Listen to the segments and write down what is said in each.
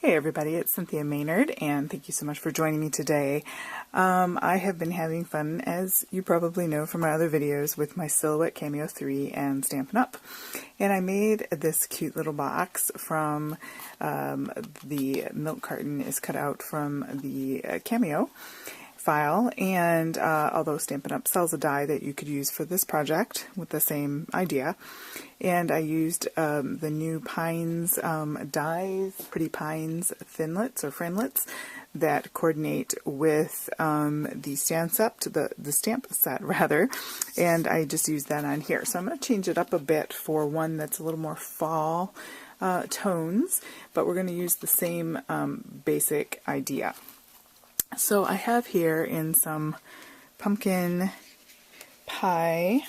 Hey everybody, it's Cynthia Maynard, and thank you so much for joining me today. I have been having fun, as you probably know from my other videos, with my Silhouette Cameo 3 and Stampin' Up! And I made this cute little box from the milk carton is cut out from the Cameo file, and although Stampin' Up! Sells a die that you could use for this project with the same idea, and I used the new Pines dies, Pretty Pines thinlets or framelits that coordinate with the stamp set, the stamp set rather, and I just used that on here. So I'm going to change it up a bit for one that's a little more fall tones, but we're going to use the same basic idea. So I have here in some pumpkin pie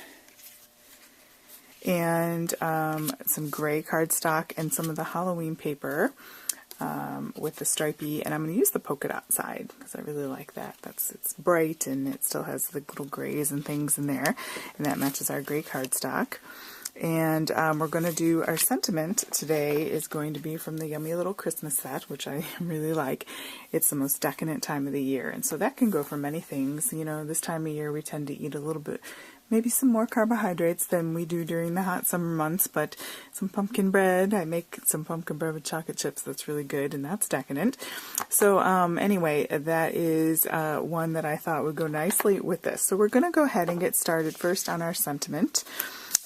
and some gray cardstock and some of the Halloween paper with the stripey, and I'm going to use the polka dot side because I really like that. It's bright and it still has the little grays and things in there, and that matches our gray cardstock. And we're going to do our sentiment today is going to be from the Yummy Little Christmas set, which I really like. It's the most decadent time of the year, and so that can go for many things. You know, this time of year we tend to eat a little bit, maybe some more carbohydrates than we do during the hot summer months, but some pumpkin bread. I make some pumpkin bread with chocolate chips that's really good, and that's decadent. So anyway, that is one that I thought would go nicely with this. So we're going to go ahead and get started first on our sentiment.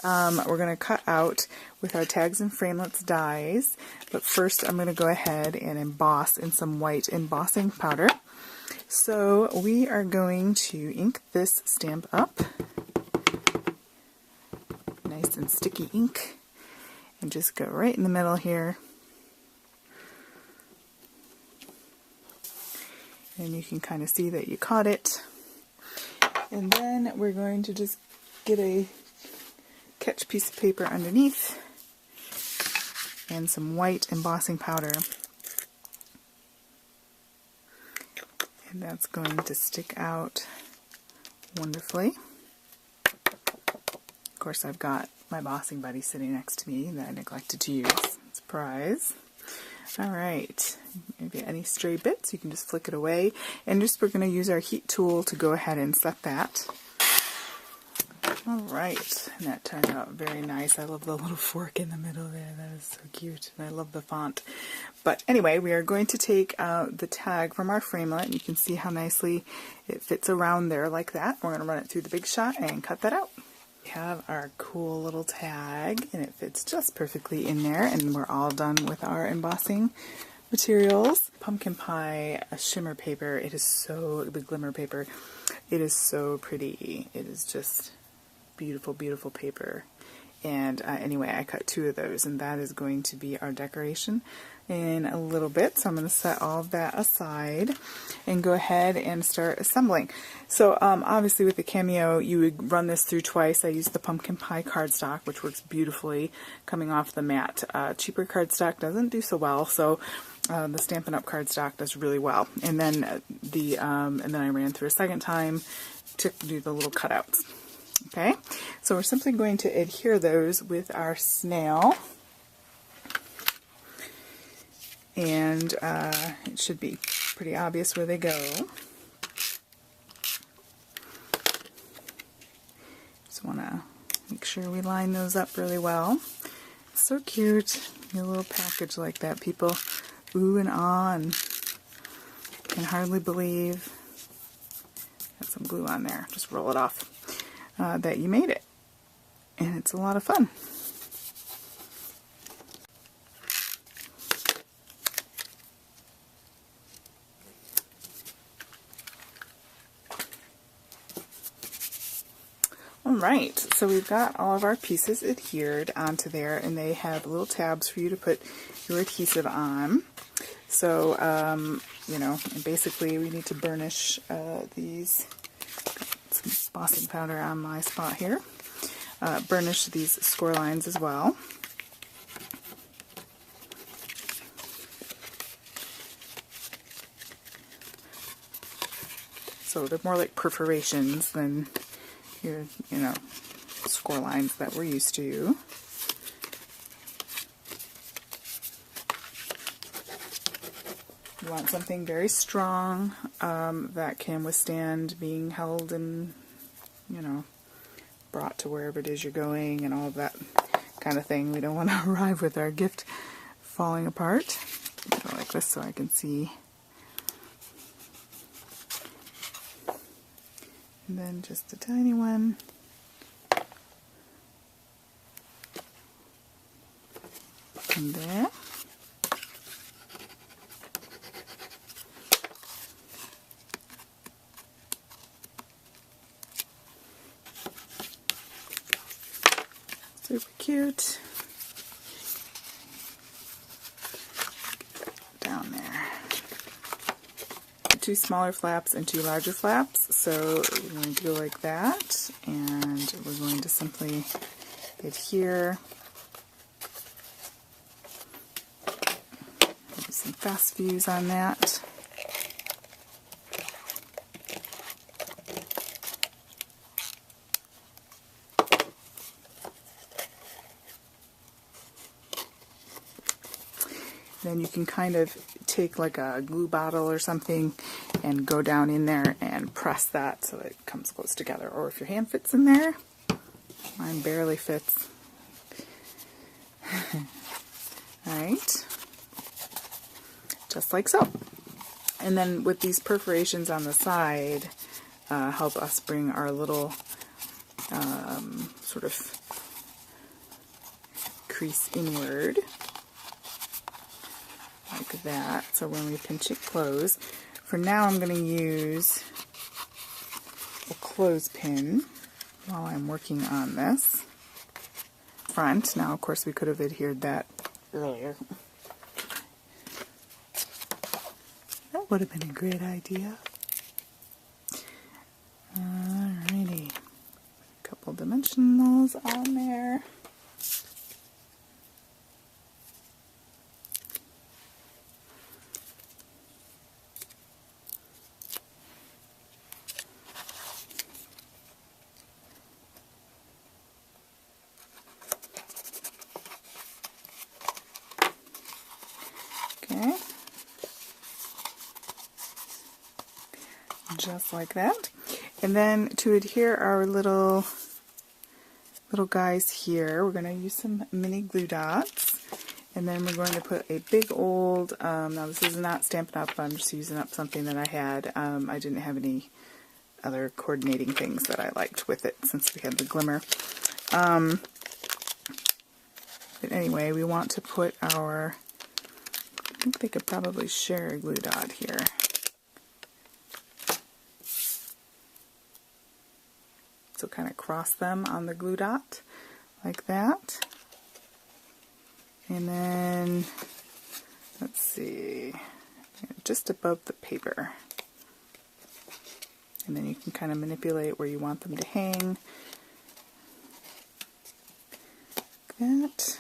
We're going to cut out with our tags and framelits dies, but first I'm going to go ahead and emboss in some white embossing powder. So we are going to ink this stamp up, nice and sticky ink, and just go right in the middle here. And you can kind of see that you caught it. And then we're going to just get a catch piece of paper underneath and some white embossing powder, and that's going to stick out wonderfully. Of course, I've got my embossing buddy sitting next to me that I neglected to use. Surprise. Alright, maybe any stray bits, you can just flick it away, and just we're going to use our heat tool to go ahead and set that. Alright, and that turned out very nice. I love the little fork in the middle there. That is so cute. And I love the font. But anyway, we are going to take the tag from our framelit, and you can see how nicely it fits around there like that. We're going to run it through the Big Shot and cut that out. We have our cool little tag, and it fits just perfectly in there, and we're all done with our embossing materials. Pumpkin pie shimmer paper. It is so, the Glimmer paper, it is so pretty. It is just beautiful, beautiful paper. And anyway, I cut 2 of those, and that is going to be our decoration in a little bit. So I'm going to set all of that aside and go ahead and start assembling. So obviously with the Cameo, you would run this through twice. I used the pumpkin pie cardstock, which works beautifully coming off the mat. Cheaper cardstock doesn't do so well, so the Stampin' Up! Cardstock does really well. And then and then I ran through a second time to do the little cutouts. Okay, so we're simply going to adhere those with our snail, and it should be pretty obvious where they go. Just want to make sure we line those up really well. So cute, a little package like that. People ooh and ah, and can hardly believe. Got some glue on there. Just roll it off. That you made it, and it's a lot of fun. Alright, so we've got all of our pieces adhered onto there, and they have little tabs for you to put your adhesive on. So, you know, and basically we need to burnish these. Some embossing powder on my spot here. Burnish these score lines as well. So they're more like perforations than your, you know, score lines that we're used to. You want something very strong that can withstand being held and, you know, brought to wherever it is you're going and all of that kind of thing. We don't want to arrive with our gift falling apart. Go like this so I can see. And then just a tiny one. And there. Super cute. Down there. 2 smaller flaps and 2 larger flaps. So we're going to go like that, and we're going to simply adhere. Maybe some fast fuse on that. Then you can kind of take like a glue bottle or something and go down in there and press that so it comes close together. Or if your hand fits in there, mine barely fits. Alright, just like so. And then with these perforations on the side, help us bring our little sort of crease inward. Like that, so when we pinch it close. For now I'm going to use a clothespin while I'm working on this front. Now of course we could have adhered that earlier. That would have been a great idea. Alrighty, a couple dimensionals on there. Okay, just like that. And then to adhere our little guys here, we're going to use some mini glue dots, and then we're going to put a big old, now this is not Stampin' Up, I'm just using up something that I had. I didn't have any other coordinating things that I liked with it since we had the Glimmer. But anyway, we want to put our, I think they could probably share a glue dot here. So kind of cross them on the glue dot like that. And then, let's see, just above the paper. And then you can kind of manipulate where you want them to hang. Like that.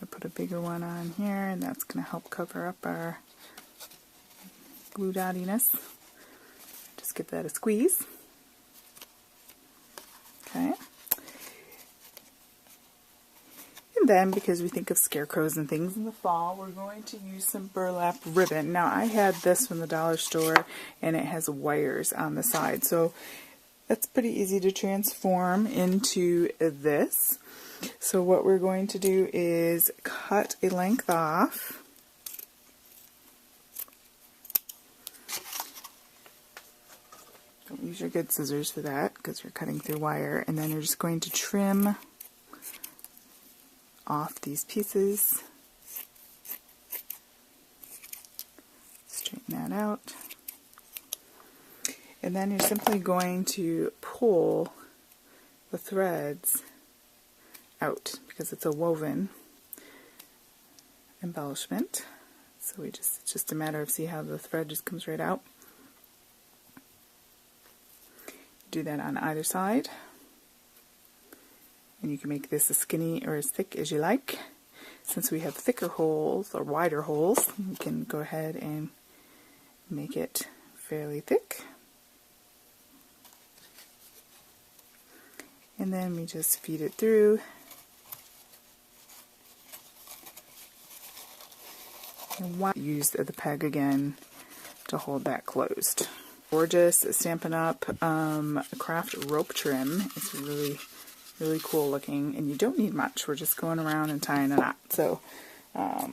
I'll put a bigger one on here, and that's going to help cover up our glue dottiness. Just give that a squeeze. Okay. And then, because we think of scarecrows and things in the fall, we're going to use some burlap ribbon. Now, I had this from the dollar store, and it has wires on the side, so that's pretty easy to transform into this. So what we're going to do is cut a length off. Don't use your good scissors for that because you're cutting through wire. And then you're just going to trim off these pieces. Straighten that out. And then you're simply going to pull the threads out because it's a woven embellishment. So it's just a matter of see how the thread just comes right out. Do that on either side. And you can make this as skinny or as thick as you like. Since we have thicker holes or wider holes, you can go ahead and make it fairly thick. And then we just feed it through. And use the peg again to hold that closed. Gorgeous Stampin' Up! Craft rope trim. It's really, really cool looking, and you don't need much. We're just going around and tying a knot. So, I'll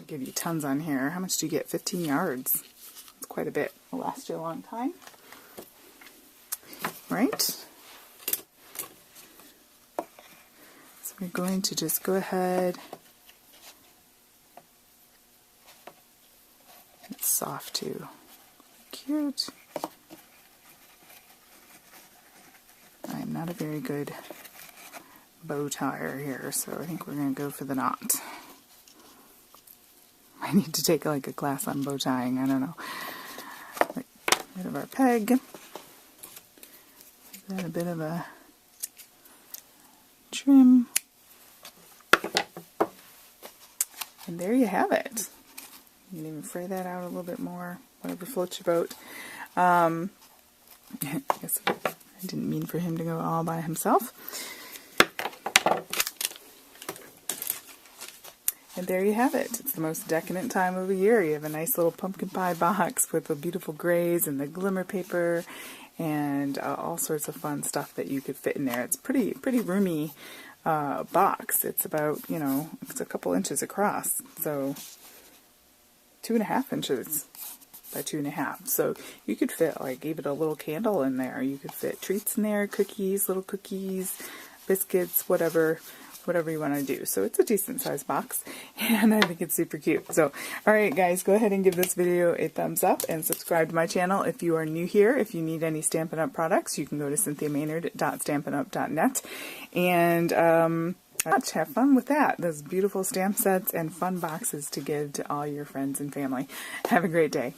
give you tons on here. How much do you get? 15 yards. It's quite a bit. It'll last you a long time. Right? So we're going to just go ahead. It's soft too. Cute. I'm not a very good bow tire here, so I think we're going to go for the knot. I need to take like a class on bow tying, I don't know. Get rid of our peg. Then a bit of a trim. And there you have it. You can even fray that out a little bit more, whatever floats your boat. I guess I didn't mean for him to go all by himself. And there you have it. It's the most decadent time of the year. You have a nice little pumpkin pie box with the beautiful grays and the glimmer paper and all sorts of fun stuff that you could fit in there. It's pretty roomy box. It's about, you know, it's a couple inches across. So 2.5 inches by 2.5. So you could fit like even a little candle in there. You could fit treats in there, cookies, little cookies, biscuits, whatever you want to do. So it's a decent sized box, and I think it's super cute. So, alright guys, go ahead and give this video a thumbs up and subscribe to my channel if you are new here. If you need any Stampin' Up! Products, you can go to cynthiamaynard.stampinup.net and have fun with that. Those beautiful stamp sets and fun boxes to give to all your friends and family. Have a great day.